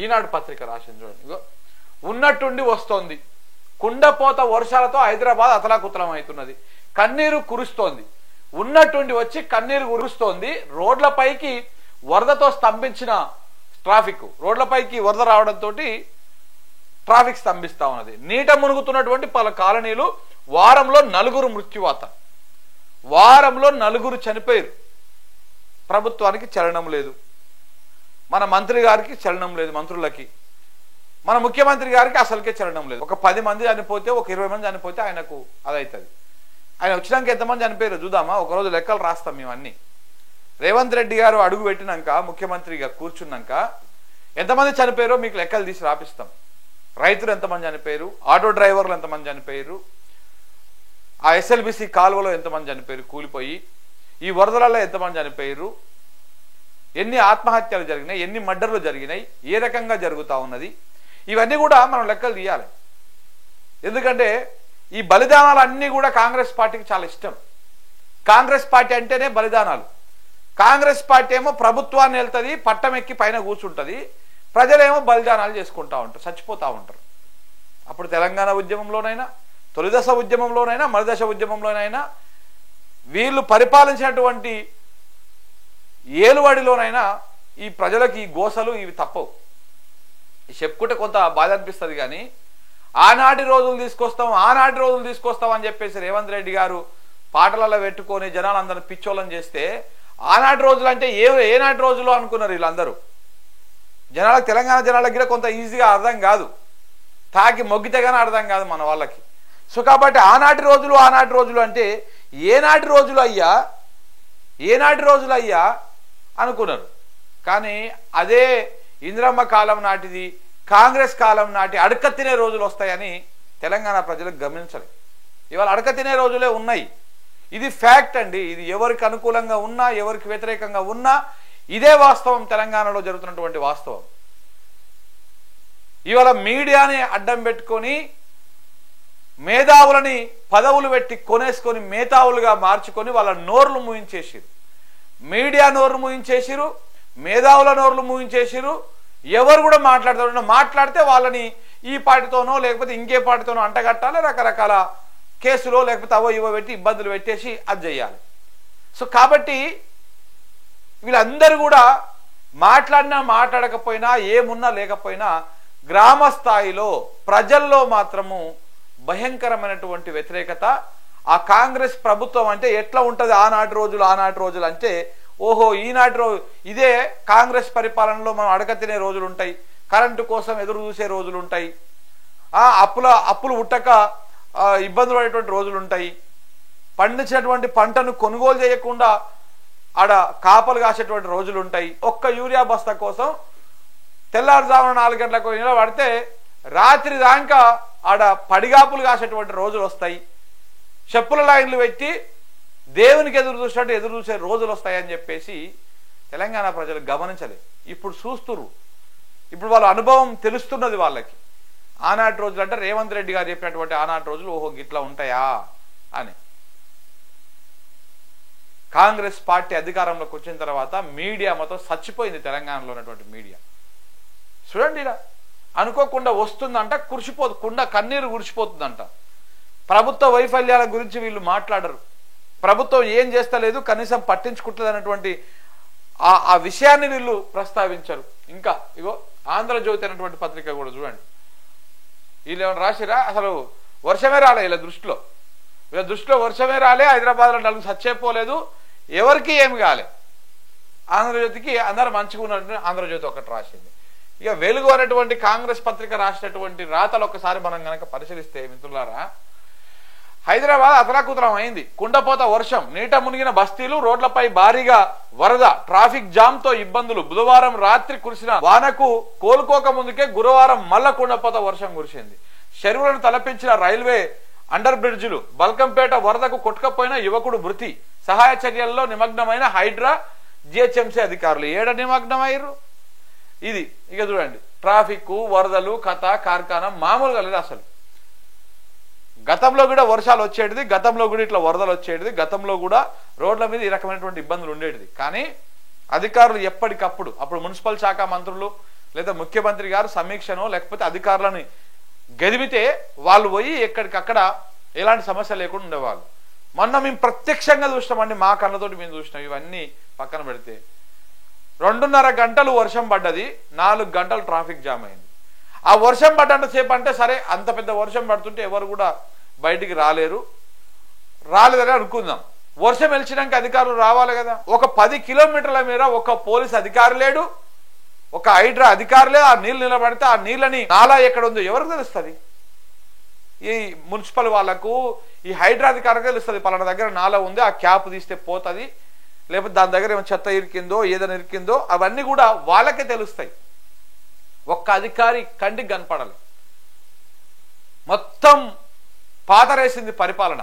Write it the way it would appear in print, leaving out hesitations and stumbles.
ఈనాడు పత్రిక రాసింది చూడండి. ఇగో ఉన్నట్టుండి వస్తోంది, కుండపోత వర్షాలతో హైదరాబాద్ అతలాకుతలం అవుతున్నది, కన్నీరు కురుస్తోంది. ఉన్నట్టుండి వచ్చి కన్నీరు కురుస్తోంది. రోడ్లపైకి వరదతో స్తంభించిన ట్రాఫిక్, రోడ్లపైకి వరద రావడంతో ట్రాఫిక్ స్తంభిస్తా ఉన్నది. నీట మునుగుతున్నటువంటి పలు కాలనీలు. వారంలో 4 మృత్యువాత, వారంలో 4 చనిపోయారు. ప్రభుత్వానికి చలనం లేదు, మన మంత్రి గారికి చలనం లేదు, మంత్రులకి, మన ముఖ్యమంత్రి గారికి అసలుకే చలనం లేదు. ఒక 10 మంది చనిపోతే, ఒక 20 మంది చనిపోతే ఆయనకు అదవుతుంది. ఆయన వచ్చినాక ఎంతమంది చనిపోయారు చూద్దామా, ఒకరోజు లెక్కలు రాస్తాం మేము అన్ని. రేవంత్ రెడ్డి గారు అడుగు పెట్టినాక, ముఖ్యమంత్రిగా కూర్చున్నాక ఎంతమంది చనిపోయారో మీకు లెక్కలు తీసి రాపిస్తాం. రైతులు ఎంతమంది చనిపోయారు, ఆటో డ్రైవర్లు ఎంతమంది చనిపోయారు, ఆ ఎస్ఎల్బిసి కాలువలో ఎంతమంది చనిపోయారు కూలిపోయి, ఈ వరదలలో ఎంతమంది చనిపోయారు, ఎన్ని ఆత్మహత్యలు జరిగినాయి, ఎన్ని మర్డర్లు జరిగినాయి, ఏ రకంగా జరుగుతూ ఉన్నది, ఇవన్నీ కూడా మనం లెక్కలు తీయాలి. ఎందుకంటే ఈ బలిదానాలు అన్నీ కూడా కాంగ్రెస్ పార్టీకి చాలా ఇష్టం. కాంగ్రెస్ పార్టీ అంటేనే బలిదానాలు. కాంగ్రెస్ పార్టీ ఏమో ప్రభుత్వాన్ని వెళ్తుంది, పట్టం ఎక్కి పైన కూర్చుంటుంది, ప్రజలేమో బలిదానాలు చేసుకుంటూ ఉంటారు, చచ్చిపోతూ ఉంటారు. అప్పుడు తెలంగాణ ఉద్యమంలోనైనా, తొలిదశ ఉద్యమంలోనైనా, మరుదశ ఉద్యమంలోనైనా, వీళ్ళు పరిపాలించినటువంటి ఏలువాడిలోనైనా ఈ ప్రజలకు ఈ గోసలు ఇవి తప్పవు. చెప్పుకుంటే కొంత బాధ అనిపిస్తుంది. కానీ ఆనాటి రోజులు తీసుకొస్తాం అని చెప్పేసి రేవంత్ రెడ్డి గారు పాటలలో పెట్టుకొని జనాలందరినీ పిచ్చోళ్ళని చేస్తే, ఆనాటి రోజులు అంటే ఏనాటి రోజులు అనుకున్నారు వీళ్ళందరూ. జనాలకు, తెలంగాణ జనాలకు కూడా కొంత ఈజీగా అర్థం కాదు, తాకి మొగ్గితే కానీ అర్థం కాదు మన వాళ్ళకి. సో కాబట్టి ఆనాటి రోజులు అంటే ఏనాటి రోజులు అయ్యా అనుకున్నారు. కానీ అదే ఇందిరమ్మ కాలం నాటిది, కాంగ్రెస్ కాలం నాటి అడక తినే రోజులు వస్తాయని తెలంగాణ ప్రజలకు గమనించాలి. ఇవాళ అడక తినే రోజులే ఉన్నాయి. ఇది ఫ్యాక్ట్ అండి. ఇది ఎవరికి అనుకూలంగా ఉన్నా, ఎవరికి వ్యతిరేకంగా ఉన్నా ఇదే వాస్తవం, తెలంగాణలో జరుగుతున్నటువంటి వాస్తవం. ఇవాళ మీడియాని అడ్డం పెట్టుకొని మేధావులని పదవులు పెట్టి కొనేసుకొని మేధావులుగా మార్చుకొని వాళ్ళ నోర్లు మూయించేసిరు. మీడియా నోర్లు మూయించేసిరు, మేధావుల నోర్లు మూయించేసిరు. ఎవరు కూడా మాట్లాడితే వాళ్ళని ఈ పార్టీతోనో లేకపోతే ఇంకే పార్టీతోనో అంటగట్టాలి, రకరకాల కేసులో లేకపోతే అవో ఇవో పెట్టి ఇబ్బందులు పెట్టేసి అది చేయాలి. సో కాబట్టి వీళ్ళందరూ కూడా మాట్లాడినా మాట్లాడకపోయినా, ఏమున్నా లేకపోయినా, గ్రామ స్థాయిలో ప్రజల్లో మాత్రము భయంకరమైనటువంటి వ్యతిరేకత. ఆ కాంగ్రెస్ ప్రభుత్వం అంటే ఎట్లా ఉంటుంది ఆనాటి రోజులు అంటే, ఓహో ఈనాటి రోజు ఇదే కాంగ్రెస్ పరిపాలనలో మనం అడగ తినే రోజులు ఉంటాయి, కరెంటు కోసం ఎదురు చూసే రోజులు ఉంటాయి, అప్పులు ఉట్టక ఇబ్బందులు పడేటువంటి రోజులు ఉంటాయి, పండించినటువంటి పంటను కొనుగోలు చేయకుండా ఆడ కాపలు కాసేటువంటి రోజులు ఉంటాయి. ఒక్క యూరియా బస్తా కోసం తెల్లారుజామున 4 గంటలకు నిలబడితే రాత్రి దాకా ఆడ పడిగాపులు కాసేటువంటి రోజులు వస్తాయి. చెప్పుల లైన్లు పెట్టి దేవునికి ఎదురు చూసే రోజులు వస్తాయని చెప్పేసి తెలంగాణ ప్రజలు గమనించలేదు. ఇప్పుడు చూస్తున్నారు, ఇప్పుడు వాళ్ళ అనుభవం తెలుస్తున్నది వాళ్ళకి. ఆనాటి రోజులు అంటే రేవంత్ రెడ్డి గారు చెప్పినటువంటి ఆనాటి రోజులు ఓహో గిట్లా ఉంటాయా అని. కాంగ్రెస్ పార్టీ అధికారంలోకి వచ్చిన తర్వాత మీడియా మొత్తం చచ్చిపోయింది. తెలంగాణలో ఉన్నటువంటి మీడియా చూడండి, ఇలా అనుకోకుండా వస్తుందంట, కన్నీరు కురిసిపోతుందంట. ప్రభుత్వ వైఫల్యాల గురించి వీళ్ళు మాట్లాడరు, ప్రభుత్వం ఏం చేస్తలేదు, కనీసం పట్టించుకుంటలేదు అన్నటువంటి ఆ విషయాన్ని వీళ్ళు ప్రస్తావించరు. ఇంకా ఇగో ఆంధ్రజ్యోతి అనేటువంటి పత్రిక కూడా చూడండి, వీళ్ళు ఏమైనా రాసిరా, అసలు వర్షమే రాలే వీళ్ళ దృష్టిలో వర్షమే రాలే, హైదరాబాద్లో 4 చచ్చిపోలేదు, ఎవరికి ఏమి కాలే. ఆంధ్రజ్యోతికి అందరూ మంచిగా ఉన్నట్టు ఆంధ్రజ్యోతి ఒకటి రాసింది. ఇక వెలుగు అనేటువంటి కాంగ్రెస్ పత్రిక రాసినటువంటి రాతలు ఒకసారి మనం కనుక పరిశీలిస్తే మిత్రులారా, హైదరాబాద్ అతలాకుతలం అయింది, కుండపోత వర్షం, నీట మునిగిన బస్తీలు, రోడ్లపై భారీగా వరద, ట్రాఫిక్ జామ్ తో ఇబ్బందులు. బుధవారం రాత్రి కురిసిన వానకు కోలుకోక ముందుకే గురువారం మల్ల కుండపోత వర్షం కురిసింది. చెరువులను తలపించిన రైల్వే అండర్ బ్రిడ్జిలు, బల్కంపేట వరదకు కొట్టుకపోయిన యువకుడు మృతి. సహాయ చర్యల్లో నిమగ్నమైన హైడ్రా, జిహెచ్ఎంసీ అధికారులు. ఏడ నిమగ్నమయ్యారు? ఇది ఇక చూడండి, ట్రాఫిక్, వరదలు, కథ కార్ఖానం మామూలుగా లేదు అసలు. గతంలో కూడా వర్షాలు వచ్చేటిది, గతంలో కూడా ఇట్లా వరదలు వచ్చేటిది, గతంలో కూడా రోడ్ల మీద ఈ రకమైనటువంటి ఇబ్బందులు ఉండేటిది. కానీ అధికారులు ఎప్పటికప్పుడు, అప్పుడు మున్సిపల్ శాఖ మంత్రులు లేదా ముఖ్యమంత్రి గారు సమీక్షనో లేకపోతే అధికారులని గదిమితే వాళ్ళు పోయి ఎక్కడికక్కడ ఎలాంటి సమస్య లేకుండా ఉండేవాళ్ళు. మొన్న మేము ప్రత్యక్షంగా చూసినామండి, మా కళ్ళతోటి మేము చూసినాం. ఇవన్నీ పక్కన పెడితే 2.5 గంటలు వర్షం పడ్డది, 4 గంటలు ట్రాఫిక్ జామ్ అయింది. ఆ వర్షం పడ్డంత సేపు అంటే సరే, అంత పెద్ద వర్షం పడుతుంటే ఎవరు కూడా బయటికి రాలేదని అనుకుందాం. వర్షం వెలిచినాక అధికారులు రావాలి కదా. ఒక 10 కిలోమీటర్ల మేర ఒక పోలీస్ అధికారి లేడు, ఒక హైడ్రా అధికారి లేదు. ఆ నీళ్ళు నిలబడితే ఆ నీళ్ళని నాలా ఎక్కడ ఉందో ఎవరికి తెలుస్తుంది? ఈ మున్సిపల్ వాళ్లకు, ఈ హైడ్రా అధికారికి తెలుస్తుంది. పలానా దగ్గర నాలా ఉంది, ఆ క్యాప్ తీస్తే పోతుంది, లేకపోతే దాని దగ్గర ఏమైనా చెత్త ఇరికిందో ఏదైనా ఇరికిందో అవన్నీ కూడా వాళ్ళకే తెలుస్తాయి. ఒక్క అధికారి కంటికి కనపడాలి. మొత్తం పాతరేసింది పరిపాలన.